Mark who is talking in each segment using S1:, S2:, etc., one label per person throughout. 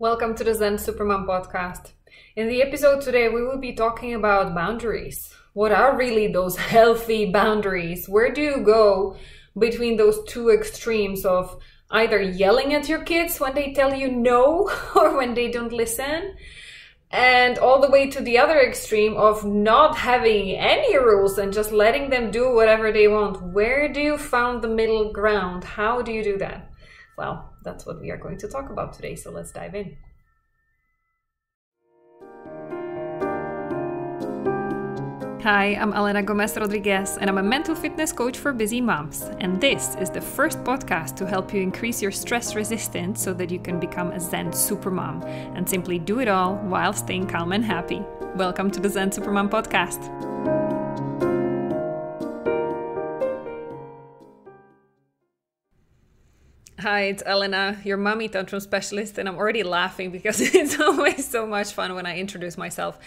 S1: Welcome to the Zen Supermom podcast. In the episode today, we will be talking about boundaries. What are really those healthy boundaries? Where do you go between those two extremes of either yelling at your kids when they tell you no or when they don't listen, and all the way to the other extreme of not having any rules and just letting them do whatever they want? Where do you find the middle ground? How do you do that? Well, that's what we are going to talk about today, so let's dive in. Hi, I'm Elena Gomez Rodriguez, and I'm a mental fitness coach for busy moms. And this is the first podcast to help you increase your stress resistance so that you can become a Zen supermom and simply do it all while staying calm and happy. Welcome to the Zen Supermom podcast. Hi, it's Elena, your mommy tantrum specialist, and I'm already laughing because it's always so much fun when I introduce myself.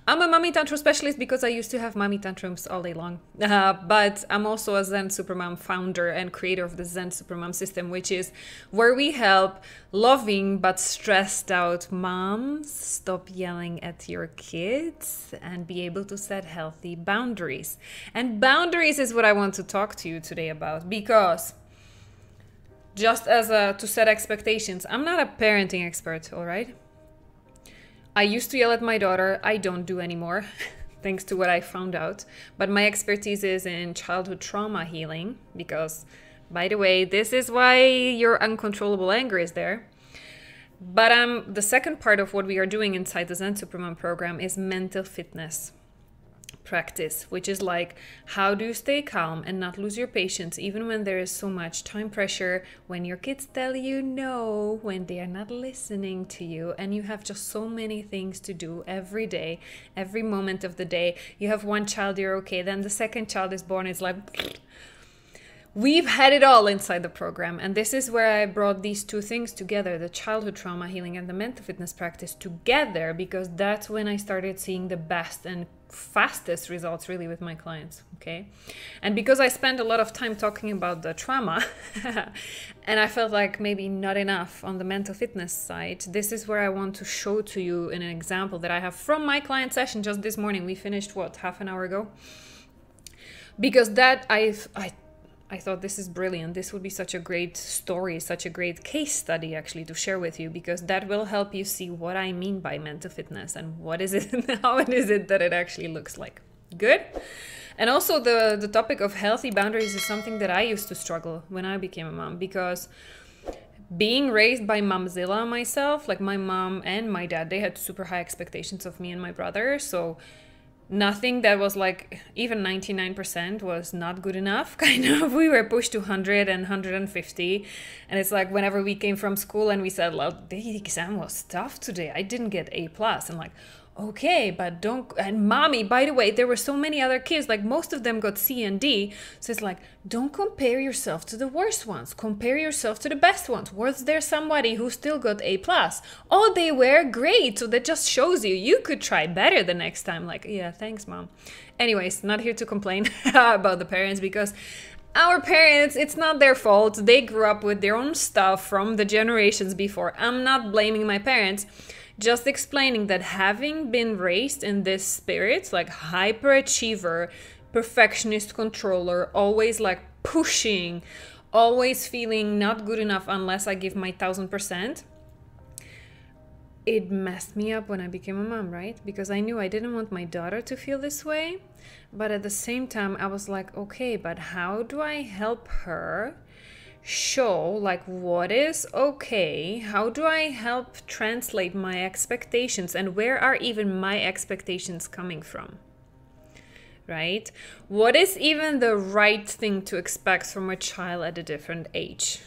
S1: I'm a mommy tantrum specialist because I used to have mommy tantrums all day long, but I'm also a Zen Supermom founder and creator of the Zen Supermom system, which is where we help loving but stressed out moms stop yelling at your kids and be able to set healthy boundaries. And boundaries is what I want to talk to you today about, because just as to set expectations, I'm not a parenting expert, all right? I used to yell at my daughter. I don't do anymore, thanks to what I found out. But my expertise is in childhood trauma healing, because, by the way, this is why your uncontrollable anger is there. But the second part of what we are doing inside the Zen Supermom program is mental fitness practice, which is like, how do you stay calm and not lose your patience even when there is so much time pressure, when your kids tell you no, when they are not listening to you, and you have just so many things to do every day, every moment of the day. You have one child, you're okay, then the second child is born, it's like we've had it all inside the program. And this is where I brought these two things together, the childhood trauma healing and the mental fitness practice together, because that's when I started seeing the best and fastest results really with my clients. Okay. And because I spent a lot of time talking about the trauma and I felt like maybe not enough on the mental fitness side, this is where I want to show to you an example that I have from my client session just this morning. We finished half an hour ago, because that I thought this is brilliant. This would be such a great story, such a great case study actually to share with you, because that will help you see what I mean by mental fitness and what is it and how it is it that it actually looks like. Good? And also the topic of healthy boundaries is something that I used to struggle when I became a mom, because being raised by momzilla myself, like my mom and my dad, they had super high expectations of me and my brother. So nothing that was like even 99% was not good enough, kind of. We were pushed to 100 and 150. And it's like whenever we came from school and we said, well, the exam was tough today, I didn't get A+. I'm like, okay, but don't, and mommy, by the way, there were so many other kids, like most of them got C and D. So it's like, don't compare yourself to the worst ones. Compare yourself to the best ones. Was there somebody who still got A+? Oh, they were great. So that just shows you could try better the next time. Like, yeah, thanks, mom. Anyways, not here to complain about the parents, because our parents, it's not their fault. They grew up with their own stuff from the generations before. I'm not blaming my parents. Just explaining that having been raised in this spirit, like hyperachiever, perfectionist controller, always like pushing, always feeling not good enough unless I give my 1000%, it messed me up when I became a mom, right? Because I knew I didn't want my daughter to feel this way. But at the same time, I was like, okay, but how do I help her show like what is okay? How do I help translate my expectations, and where are even my expectations coming from, right? What is even the right thing to expect from a child at a different age,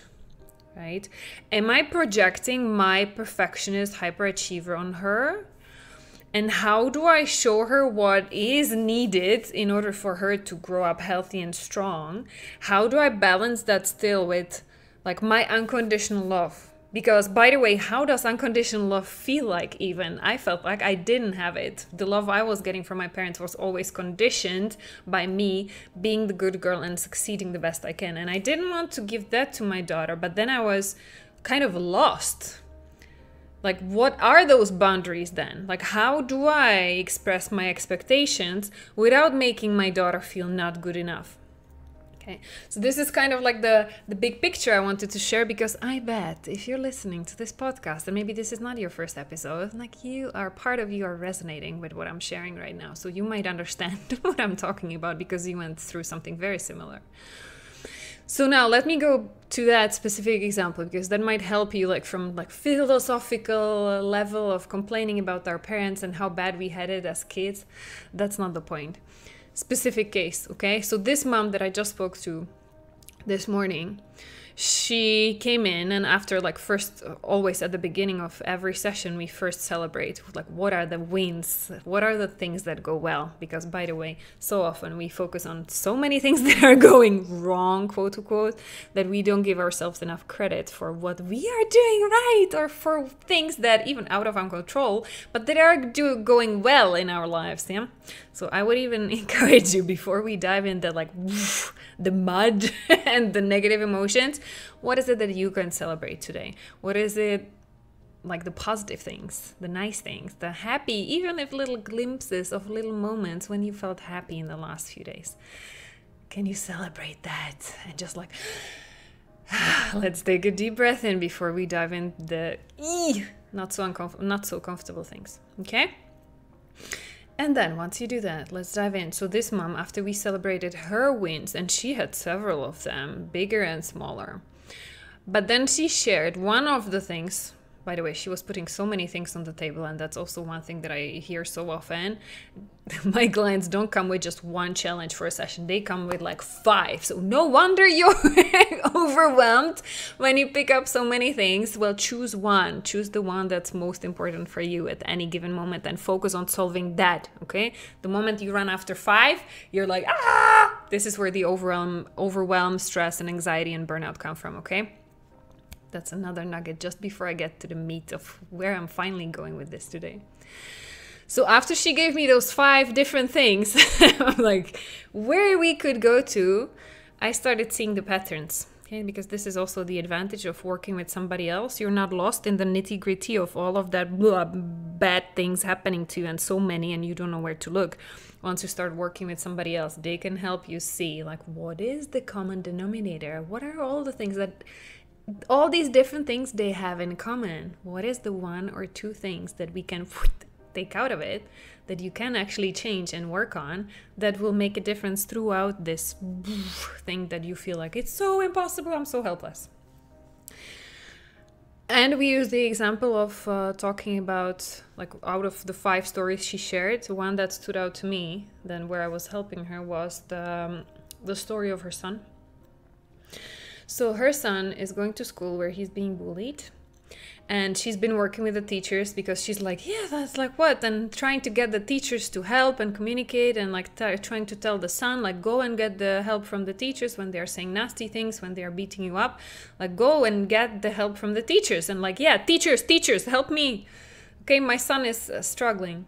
S1: right? Am I projecting my perfectionist hyperachiever on her? And how do I show her what is needed in order for her to grow up healthy and strong? How do I balance that still with like my unconditional love? Because, by the way, how does unconditional love feel like even? I felt like I didn't have it. The love I was getting from my parents was always conditioned by me being the good girl and succeeding the best I can. And I didn't want to give that to my daughter, but then I was kind of lost. Like, what are those boundaries then? Like, how do I express my expectations without making my daughter feel not good enough? Okay, so this is kind of like the big picture I wanted to share, because I bet if you're listening to this podcast, and maybe this is not your first episode, like part of you are resonating with what I'm sharing right now. So you might understand what I'm talking about because you went through something very similar. So now let me go to that specific example, because that might help you, like from like philosophical level of complaining about our parents and how bad we had it as kids. That's not the point. Specific case, okay? So this mom that I just spoke to this morning, she came in, and after like first, always at the beginning of every session, we first celebrate like what are the wins, what are the things that go well, because by the way, so often we focus on so many things that are going wrong, quote unquote, that we don't give ourselves enough credit for what we are doing right, or for things that even out of our control, but that are going well in our lives. Yeah. So I would even encourage you, before we dive into like the mud and the negative emotions, what is it that you can celebrate today? What is it, like the positive things, the nice things, the happy, even if little glimpses of little moments when you felt happy in the last few days? Can you celebrate that? And just like, let's take a deep breath in before we dive in the not so comfortable things. Okay? And then once you do that, let's dive in. So this mom, after we celebrated her wins, and she had several of them, bigger and smaller, but then she shared one of the things. By the way, she was putting so many things on the table, and that's also one thing that I hear so often. My clients don't come with just one challenge for a session. They come with like 5. So no wonder you're overwhelmed when you pick up so many things. Well, choose one. Choose the one that's most important for you at any given moment, and focus on solving that, okay? The moment you run after 5, you're like, this is where the overwhelm, stress, and anxiety and burnout come from, okay? That's another nugget just before I get to the meat of where I'm finally going with this today. So after she gave me those 5 different things, I'm like, where we could go to, I started seeing the patterns. Okay, because this is also the advantage of working with somebody else. You're not lost in the nitty-gritty of all of that bad things happening to you, and so many, and you don't know where to look. Once you start working with somebody else, they can help you see, like, what is the common denominator? What are all the things that... all these different things they have in common? What is the 1 or 2 things that we can take out of it, that you can actually change and work on, that will make a difference throughout this thing that you feel like it's so impossible, I'm so helpless. And we use the example of talking about, like, out of the 5 stories she shared, the one that stood out to me, then where I was helping her, was the story of her son. So her son is going to school where he's being bullied, and she's been working with the teachers, because she's like, yeah, that's like what? And trying to get the teachers to help and communicate, and like trying to tell the son, like, go and get the help from the teachers when they're saying nasty things, when they're beating you up, like, go and get the help from the teachers. And like, yeah, teachers, help me. Okay, my son is struggling.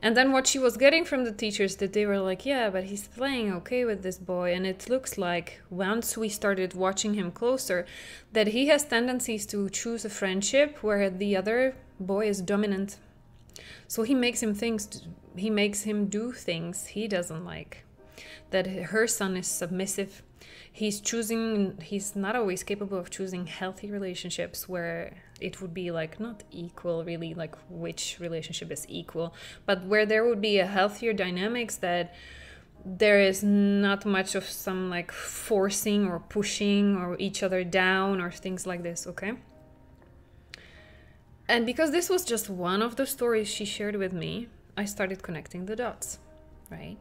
S1: And then what she was getting from the teachers, that they were like, yeah, but he's playing okay with this boy. And it looks like, once we started watching him closer, that he has tendencies to choose a friendship where the other boy is dominant. So he makes him do things he doesn't like. That her son is submissive. He's not always capable of choosing healthy relationships where it would be like not equal, really, like which relationship is equal, but where there would be a healthier dynamics, that there is not much of some like forcing or pushing or each other down or things like this, okay? And because this was just one of the stories she shared with me, I started connecting the dots, right?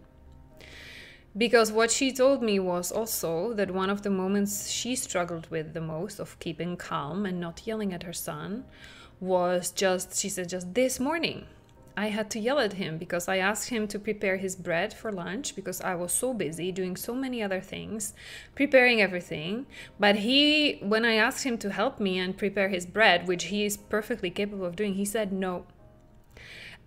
S1: Because what she told me was also that one of the moments she struggled with the most of keeping calm and not yelling at her son was she said, just this morning, I had to yell at him because I asked him to prepare his bread for lunch because I was so busy doing so many other things, preparing everything. But when I asked him to help me and prepare his bread, which he is perfectly capable of doing, he said no.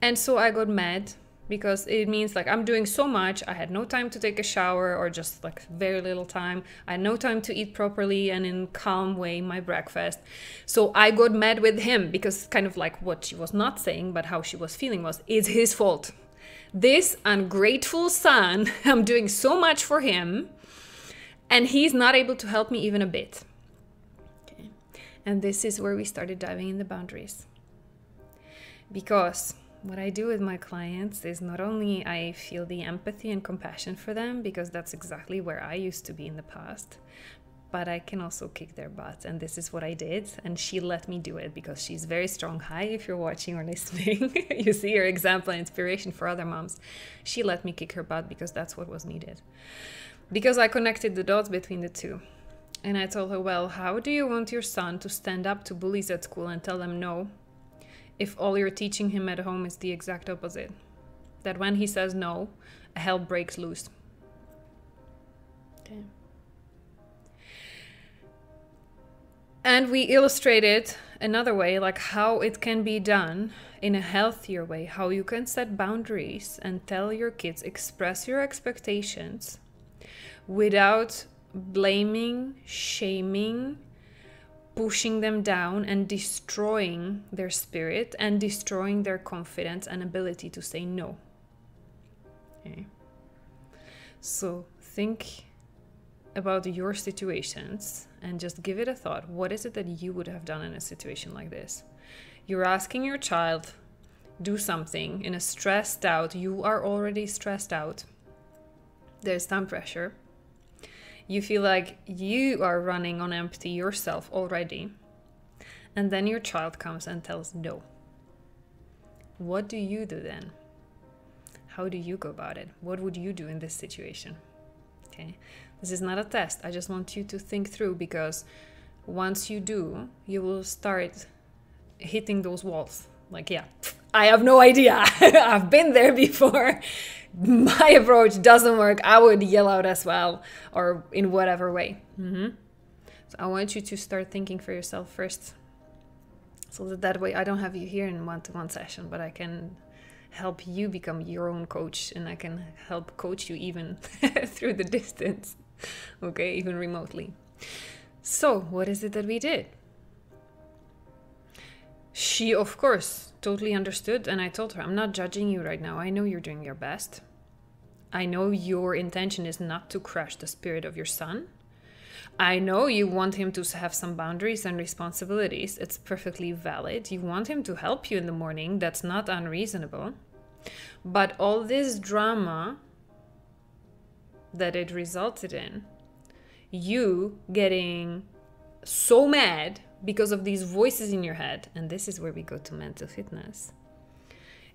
S1: And so I got mad, because it means like I'm doing so much. I had no time to take a shower, or just like very little time. I had no time to eat properly and in calm way my breakfast. So I got mad with him, because kind of like what she was not saying, but how she was feeling was, it's his fault. This ungrateful son, I'm doing so much for him, and he's not able to help me even a bit. Okay. And this is where we started diving in the boundaries. Because what I do with my clients is not only I feel the empathy and compassion for them, because that's exactly where I used to be in the past, but I can also kick their butt. And this is what I did. And she let me do it because she's very strong. Hi, if you're watching or listening, you see her example and inspiration for other moms. She let me kick her butt because that's what was needed. Because I connected the dots between the two. And I told her, well, how do you want your son to stand up to bullies at school and tell them no, if all you're teaching him at home is the exact opposite? That when he says no, hell breaks loose. Okay. And we illustrated another way, like how it can be done in a healthier way, how you can set boundaries and tell your kids, express your expectations without blaming, shaming, pushing them down, and destroying their spirit and destroying their confidence and ability to say no. Okay. So think about your situations and just give it a thought. What is it that you would have done in a situation like this? You're asking your child do something in a stressed out, you are already stressed out. There's time pressure. You feel like you are running on empty yourself already. And then your child comes and tells no. What do you do then? How do you go about it? What would you do in this situation? Okay. This is not a test. I just want you to think through, because once you do, you will start hitting those walls. Like, yeah, I have no idea. I've been there before. My approach doesn't work. I would yell out as well, or in whatever way. So I want you to start thinking for yourself first, so that way I don't have you here in one-to-one session, but I can help you become your own coach, and I can help coach you even through the distance, okay, even remotely. So what is it that we did? She, of course, totally understood, and I told her, I'm not judging you right now. I know you're doing your best. I know your intention is not to crush the spirit of your son. I know you want him to have some boundaries and responsibilities. It's perfectly valid. You want him to help you in the morning. That's not unreasonable. But all this drama that it resulted in, you getting so mad because of these voices in your head, and this is where we go to mental fitness,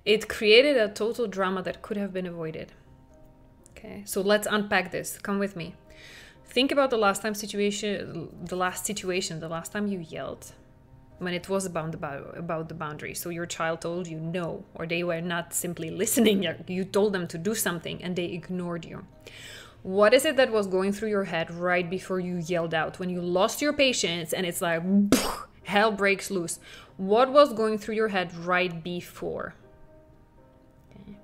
S1: it created a total drama that could have been avoided. Okay, so let's unpack this. Come with me. Think about the last time the last time you yelled, when it was about the boundaries. So your child told you no, or they were not simply listening. You told them to do something and they ignored you. What is it that was going through your head right before you yelled out, when you lost your patience and it's like hell breaks loose? What was going through your head right before? Okay.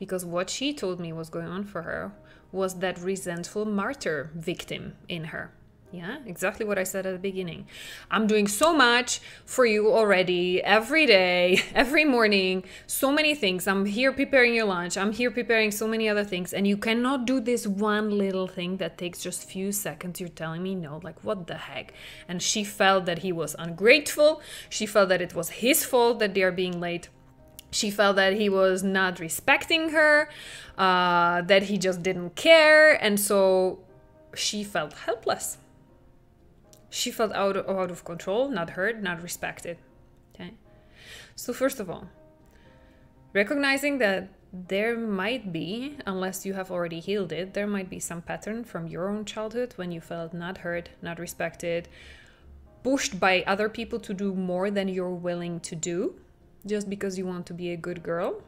S1: Because what she told me was going on for her was that resentful martyr victim in her. Yeah, exactly what I said at the beginning. I'm doing so much for you already, every day, every morning, so many things. I'm here preparing your lunch. I'm here preparing so many other things. And you cannot do this one little thing that takes just few seconds. You're telling me no, like what the heck? And she felt that he was ungrateful. She felt that it was his fault that they are being late. She felt that he was not respecting her, that he just didn't care. And so she felt helpless. She felt out of control, not heard, not respected. Okay. So first of all, recognizing that there might be, unless you have already healed it, there might be some pattern from your own childhood when you felt not heard, not respected, pushed by other people to do more than you're willing to do, just because you want to be a good girl.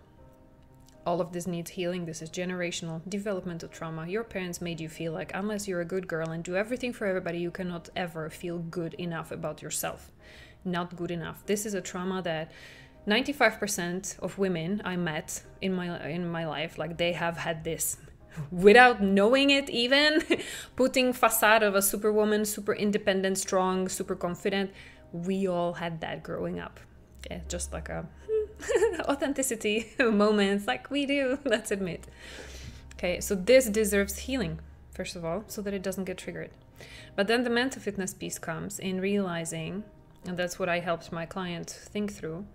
S1: All of this needs healing. This is generational developmental trauma. Your parents made you feel like unless you're a good girl and do everything for everybody, you cannot ever feel good enough about yourself. Not good enough. This is a trauma that 95% of women I met in my life, like they have had this without knowing it even, putting facade of a superwoman, super independent, strong, super confident. We all had that growing up. Okay, just like a authenticity moments like we do, let's admit. Okay, so this deserves healing, first of all, so that it doesn't get triggered. But then the mental fitness piece comes in realizing, and that's what I helped my client think through,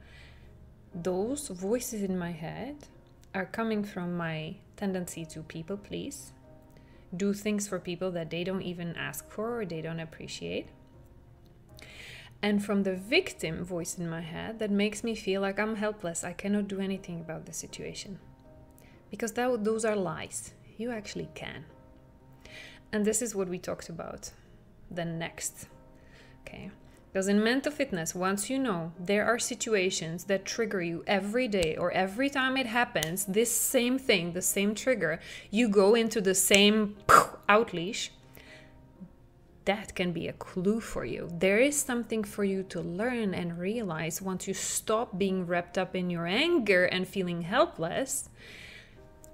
S1: those voices in my head are coming from my tendency to people please, do things for people that they don't even ask for or they don't appreciate, and from the victim voice in my head that makes me feel like I'm helpless, I cannot do anything about the situation. Because those are lies. You actually can. And this is what we talked about then next. Okay. Because in mental fitness, once you know there are situations that trigger you every day or every time it happens, this same thing, the same trigger, you go into the same outleash, that can be a clue for you. There is something for you to learn and realize once you stop being wrapped up in your anger and feeling helpless.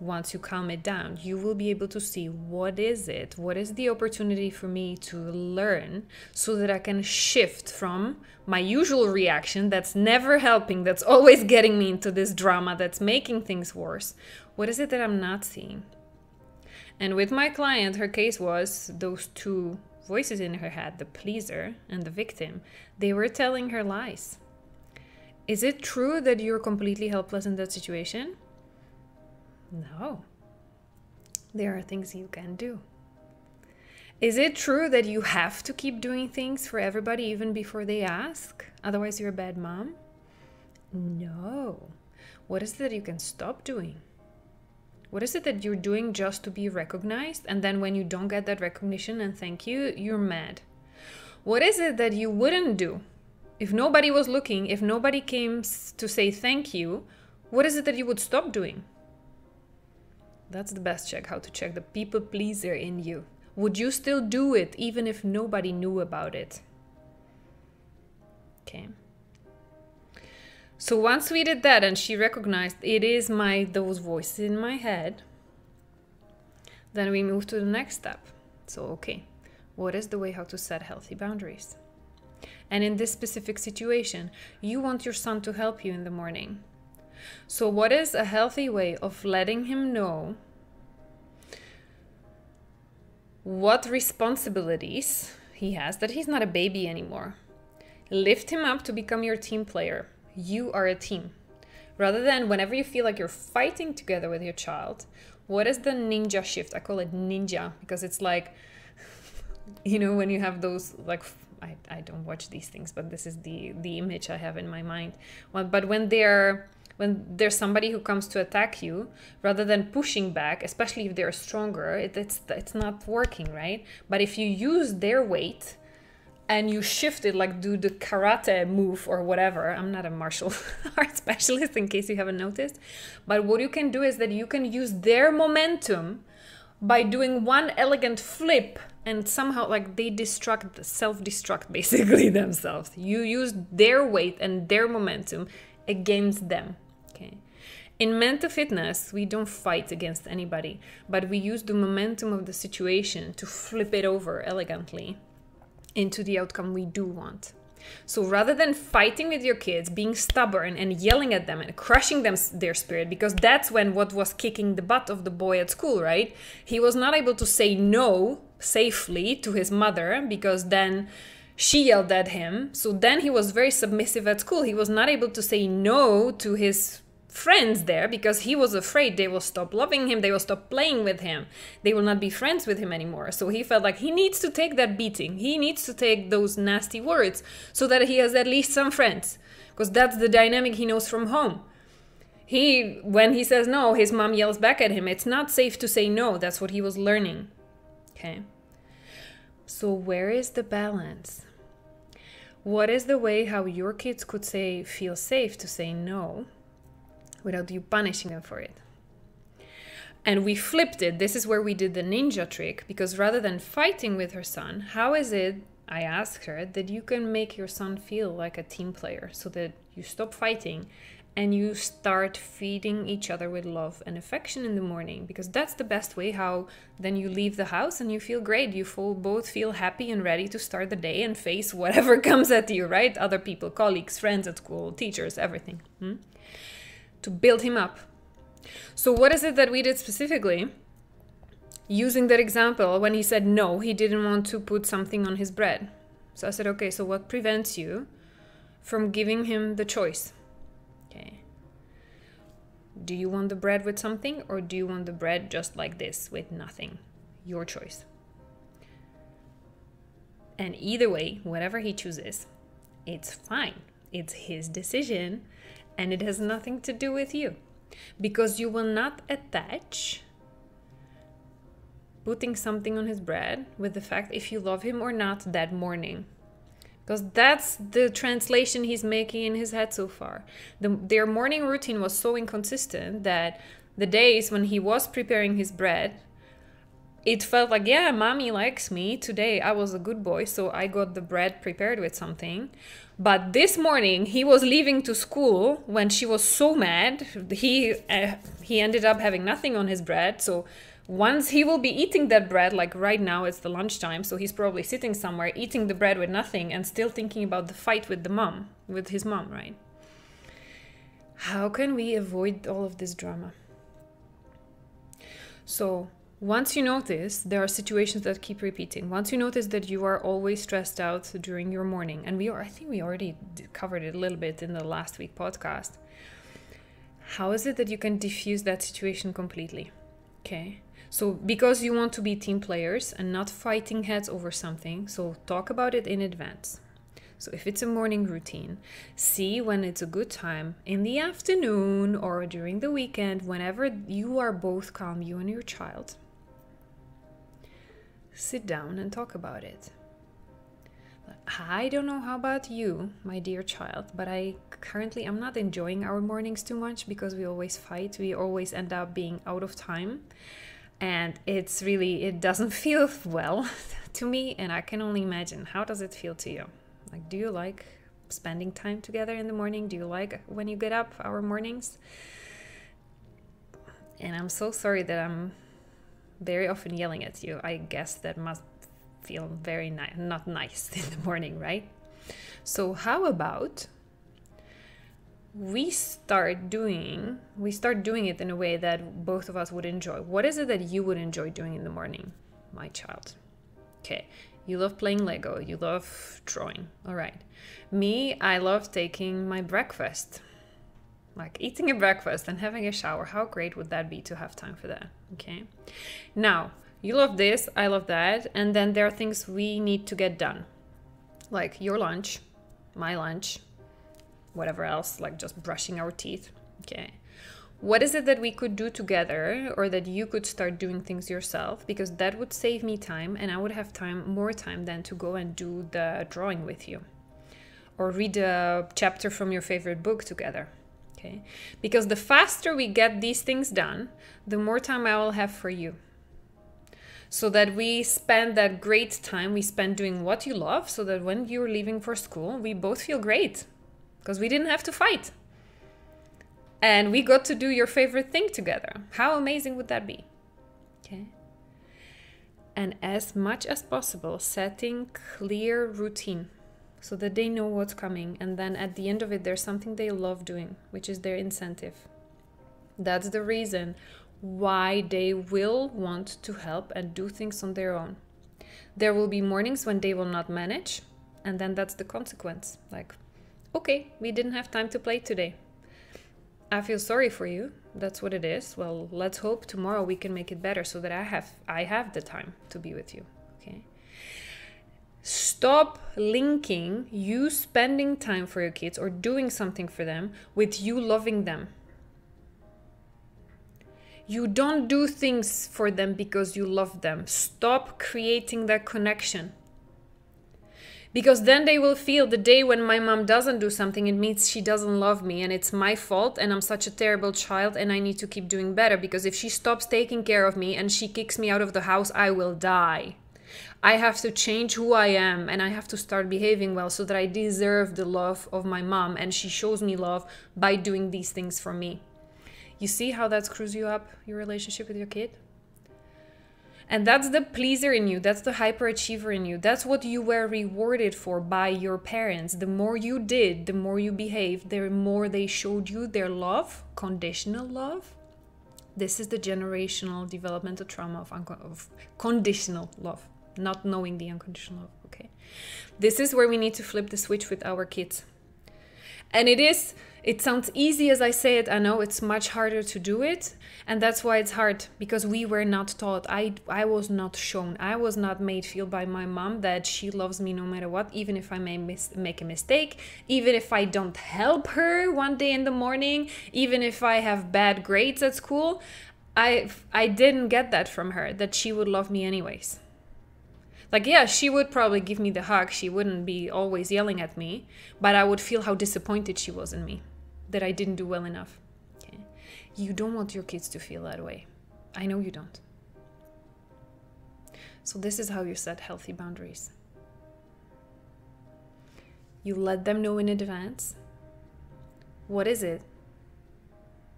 S1: Once you calm it down, you will be able to see what is it? What is the opportunity for me to learn so that I can shift from my usual reaction that's never helping, that's always getting me into this drama, that's making things worse. What is it that I'm not seeing? And with my client, her case was those two voices in her head, the pleaser and the victim, they were telling her lies. Is it true that you're completely helpless in that situation? No. There are things you can do. Is it true that you have to keep doing things for everybody even before they ask? Otherwise you're a bad mom? No. What is it that you can stop doing? What is it that you're doing just to be recognized? And then when you don't get that recognition and thank you, you're mad. What is it that you wouldn't do? If nobody was looking, if nobody came to say thank you, what is it that you would stop doing? That's the best check, how to check the people pleaser in you. Would you still do it even if nobody knew about it? Okay. So once we did that and she recognized it is those voices in my head, then we move to the next step. So, okay, what is the way how to set healthy boundaries? And in this specific situation, you want your son to help you in the morning. So what is a healthy way of letting him know what responsibilities he has, that he's not a baby anymore? Lift him up to become your team player. You are a team. Rather than whenever you feel like you're fighting together with your child, what is the ninja shift? I call it ninja because it's like, you know, when you have those, like, I don't watch these things, but this is the image I have in my mind. Well, but when there's somebody who comes to attack you, rather than pushing back, especially if they're stronger, it's not working, right? But if you use their weight and you shift it, like do the karate move or whatever. I'm not a martial arts specialist in case you haven't noticed. But what you can do is that you can use their momentum by doing one elegant flip and somehow like they self-destruct basically themselves. You use their weight and their momentum against them. Okay. In mental fitness, we don't fight against anybody, but we use the momentum of the situation to flip it over elegantly into the outcome we do want. So rather than fighting with your kids, being stubborn and yelling at them and crushing their spirit, because that's what was kicking the butt of the boy at school, right? He was not able to say no safely to his mother because then she yelled at him. So then he was very submissive at school. He was not able to say no to his friends there because he was afraid they will stop loving him, they will stop playing with him, they will not be friends with him anymore. So he felt like he needs to take that beating, he needs to take those nasty words so that he has at least some friends, because that's the dynamic he knows from home. When he says no, his mom yells back at him. It's not safe to say no. That's what he was learning. Okay, so where is the balance? What is the way how your kids could feel safe to say no without you punishing them for it? And we flipped it. This is where we did the ninja trick, because rather than fighting with her son, how is it I asked her that you can make your son feel like a team player so that you stop fighting and you start feeding each other with love and affection in the morning, because that's the best way how then you leave the house and you feel great. You both feel happy and ready to start the day and face whatever comes at you, right? Other people, colleagues, friends at school, teachers, everything. To build him up. So what is it that we did specifically? Using that example, when he said no, he didn't want to put something on his bread. So I said, okay, so what prevents you from giving him the choice? Okay. Do you want the bread with something, or do you want the bread just like this with nothing? Your choice. And either way, whatever he chooses, it's fine. It's his decision, and it has nothing to do with you, because you will not attach putting something on his bread with the fact if you love him or not that morning. Because that's the translation he's making in his head so far. Their morning routine was so inconsistent that the days when he was preparing his bread, it felt like, yeah, mommy likes me. Today I was a good boy, so I got the bread prepared with something. But this morning he was leaving to school when she was so mad. He ended up having nothing on his bread. So once he will be eating that bread, like right now it's the lunchtime, so he's probably sitting somewhere eating the bread with nothing and still thinking about the fight with his mom, right? How can we avoid all of this drama? So once you notice there are situations that keep repeating, once you notice that you are always stressed out during your morning, and I think we already covered it a little bit in the last week podcast, how is it that you can diffuse that situation completely? Okay. So because you want to be team players and not fighting heads over something, so talk about it in advance. So if it's a morning routine, see when it's a good time in the afternoon or during the weekend, whenever you are both calm, you and your child. Sit down and talk about it. I don't know how about you, my dear child, but I'm not enjoying our mornings too much because we always fight. We always end up being out of time. And it doesn't feel well to me, and I can only imagine, how does it feel to you? Like, do you like spending time together in the morning? Do you like when you get up, our mornings? And I'm so sorry that I'm very often yelling at you. I guess that must feel very not nice in the morning, right? So how about we start doing it in a way that both of us would enjoy. What is it that you would enjoy doing in the morning, my child? Okay, you love playing Lego, you love drawing. All right. Me, I love taking my breakfast. Like eating a breakfast and having a shower. How great would that be to have time for that? Okay. Now, you love this, I love that, and then there are things we need to get done. Like your lunch, my lunch, whatever else, like just brushing our teeth. Okay. What is it that we could do together, or that you could start doing things yourself? Because that would save me time, and I would have more time than to go and do the drawing with you. Or read a chapter from your favorite book together. Okay. Because the faster we get these things done, the more time I will have for you. So that we spend that great time we spend doing what you love, so that when you're leaving for school, we both feel great. Because we didn't have to fight. And we got to do your favorite thing together. How amazing would that be? Okay. And as much as possible, setting clear routine so that they know what's coming. And then at the end of it, there's something they love doing, which is their incentive. That's the reason why they will want to help and do things on their own. There will be mornings when they will not manage. And then that's the consequence. Like, okay, we didn't have time to play today. I feel sorry for you. That's what it is. Well, let's hope tomorrow we can make it better so that I have the time to be with you. Okay. Stop linking you spending time for your kids or doing something for them with you loving them. You don't do things for them because you love them. Stop creating that connection. Because then they will feel the day when my mom doesn't do something, it means she doesn't love me and it's my fault and I'm such a terrible child and I need to keep doing better, because if she stops taking care of me and she kicks me out of the house, I will die. I have to change who I am, and I have to start behaving well so that I deserve the love of my mom, and she shows me love by doing these things for me. You see how that screws you up, your relationship with your kid? And that's the pleaser in you. That's the hyperachiever in you. That's what you were rewarded for by your parents. The more you did, the more you behaved, the more they showed you their love, conditional love. This is the generational developmental trauma of conditional love, not knowing the unconditional love, okay? This is where we need to flip the switch with our kids. And it sounds easy as I say it. I know it's much harder to do it. And that's why it's hard, because we were not taught. I was not shown. I was not made feel by my mom that she loves me no matter what, even if I may make a mistake, even if I don't help her one day in the morning, even if I have bad grades at school. I didn't get that from her, that she would love me anyways. Like, yeah, she would probably give me the hug. She wouldn't be always yelling at me, but I would feel how disappointed she was in me, that I didn't do well enough. Okay? You don't want your kids to feel that way. I know you don't. So this is how you set healthy boundaries. You let them know in advance. What is it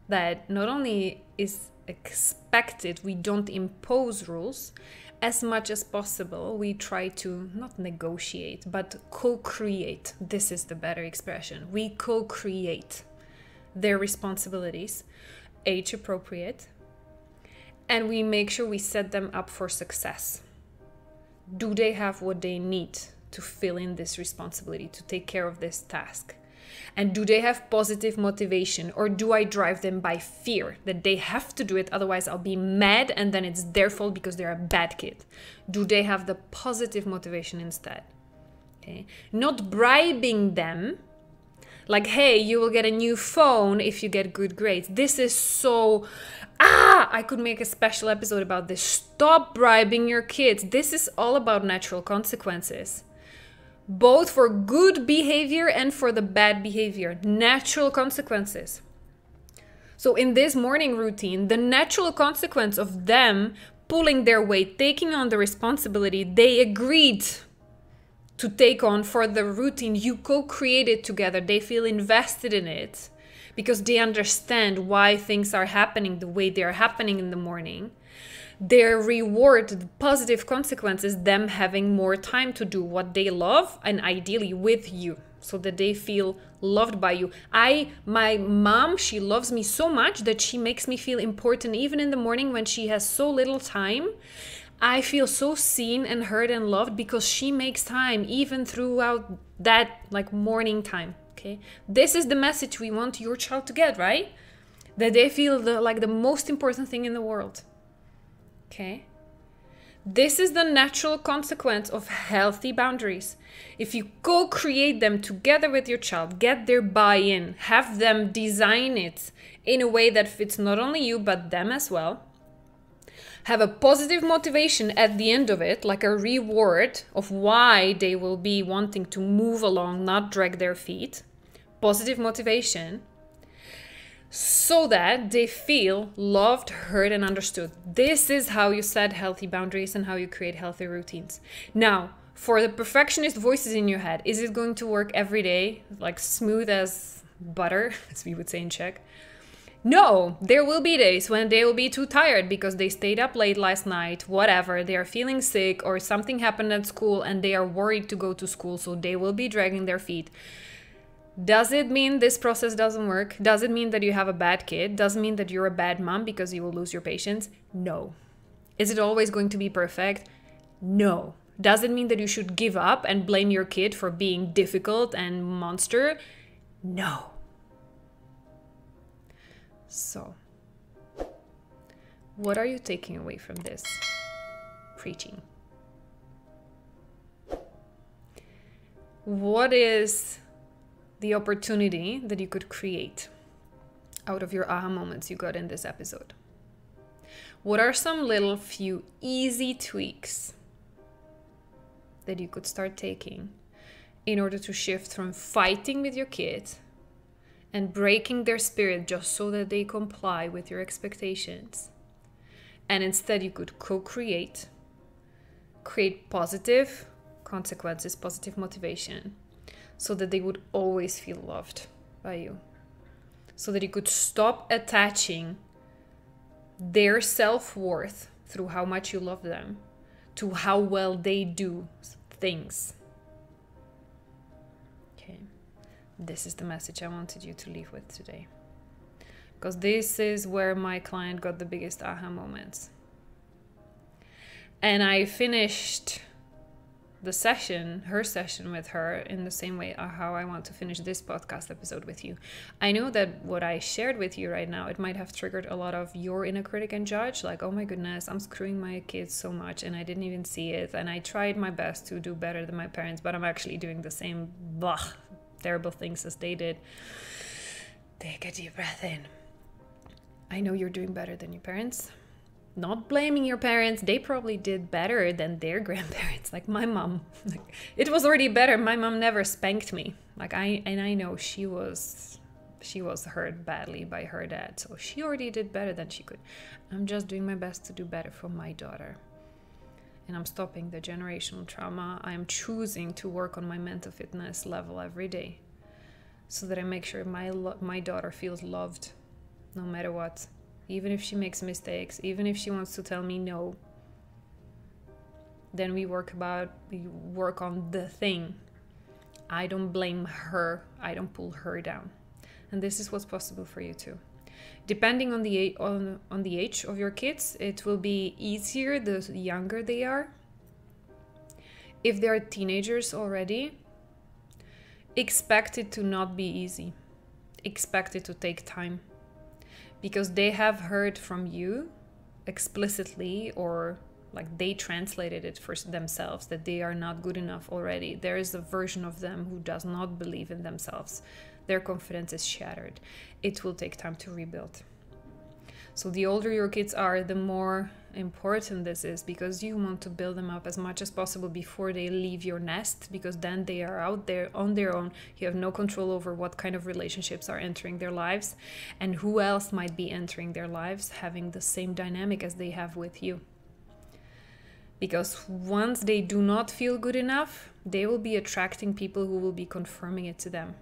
S1: that not only is expected, we don't impose rules. As much as possible, we try to not negotiate, but co-create. This is the better expression. We co-create their responsibilities, age appropriate, and we make sure we set them up for success. Do they have what they need to fill in this responsibility, to take care of this task? And do they have positive motivation, or do I drive them by fear that they have to do it, otherwise I'll be mad and then it's their fault because they're a bad kid? Do they have the positive motivation instead? Okay. Not bribing them like, hey, you will get a new phone if you get good grades. This is so... I could make a special episode about this. Stop bribing your kids. This is all about natural consequences. Both for good behavior and for the bad behavior. Natural consequences. So in this morning routine, the natural consequence of them pulling their weight, taking on the responsibility they agreed to take on for the routine you co-created together. They feel invested in it because they understand why things are happening the way they are happening in the morning. Their reward, the positive consequences, them having more time to do what they love, and ideally with you, so that they feel loved by you. My mom, she loves me so much that she makes me feel important even in the morning when she has so little time. I feel so seen and heard and loved because she makes time even throughout that like morning time. Okay, this is the message we want your child to get, right? That they feel like the most important thing in the world. Okay, this is the natural consequence of healthy boundaries. If you co-create them together with your child, get their buy-in, have them design it in a way that fits not only you but them as well, have a positive motivation at the end of it, like a reward of why they will be wanting to move along, not drag their feet, positive motivation, so that they feel loved, heard, and understood. This is how you set healthy boundaries and how you create healthy routines. Now, for the perfectionist voices in your head, is it going to work every day, like smooth as butter, as we would say in Czech? No, there will be days when they will be too tired because they stayed up late last night, whatever, they are feeling sick or something happened at school and they are worried to go to school, so they will be dragging their feet. Does it mean this process doesn't work? Does it mean that you have a bad kid? Does it mean that you're a bad mom because you will lose your patience? No. Is it always going to be perfect? No. Does it mean that you should give up and blame your kid for being difficult and monster? No. So, what are you taking away from this preaching? What is the opportunity that you could create out of your aha moments you got in this episode? What are some little few easy tweaks that you could start taking in order to shift from fighting with your kids and breaking their spirit just so that they comply with your expectations, and instead you could co-create create positive consequences, positive motivation, so that they would always feel loved by you. So that you could stop attaching their self-worth through how much you love them to how well they do things. Okay, this is the message I wanted you to leave with today, because this is where my client got the biggest aha moments. And I finished the session, her session with her, in the same way how I want to finish this podcast episode with you. I know that what I shared with you right now, it might have triggered a lot of your inner critic and judge, like, oh my goodness, I'm screwing my kids so much and I didn't even see it, and I tried my best to do better than my parents, but I'm actually doing the same terrible things as they did. Take a deep breath in. I know you're doing better than your parents. Not blaming your parents, they probably did better than their grandparents, like my mom. Like, it was already better. My mom never spanked me. I know she was hurt badly by her dad, so she already did better than she could. I'm just doing my best to do better for my daughter. And I'm stopping the generational trauma. I'm choosing to work on my mental fitness level every day, so that I make sure my daughter feels loved no matter what. Even if she makes mistakes, even if she wants to tell me no, then we work on the thing. I don't blame her. I don't pull her down. And this is what's possible for you too. Depending on the age of your kids, it will be easier the younger they are. If they are teenagers already, expect it to not be easy. Expect it to take time. Because they have heard from you explicitly, or like they translated it for themselves, that they are not good enough already. There is a version of them who does not believe in themselves. Their confidence is shattered. It will take time to rebuild. So the older your kids are, the more important this is, because you want to build them up as much as possible before they leave your nest, because then they are out there on their own. You have no control over what kind of relationships are entering their lives and who else might be entering their lives having the same dynamic as they have with you. Because once they do not feel good enough, they will be attracting people who will be confirming it to them,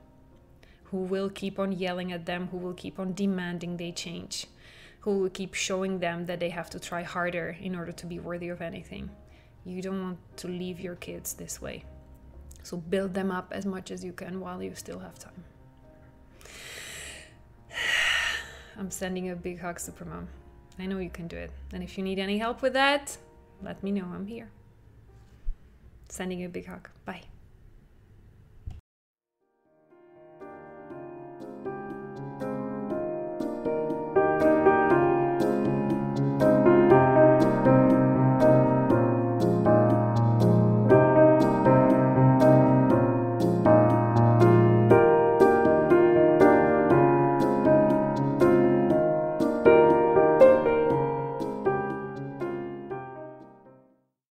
S1: who will keep on yelling at them, who will keep on demanding they change, who will keep showing them that they have to try harder in order to be worthy of anything. You don't want to leave your kids this way. So build them up as much as you can while you still have time. I'm sending a big hug, Supermom. I know you can do it. And if you need any help with that, let me know. I'm here. Sending you a big hug. Bye.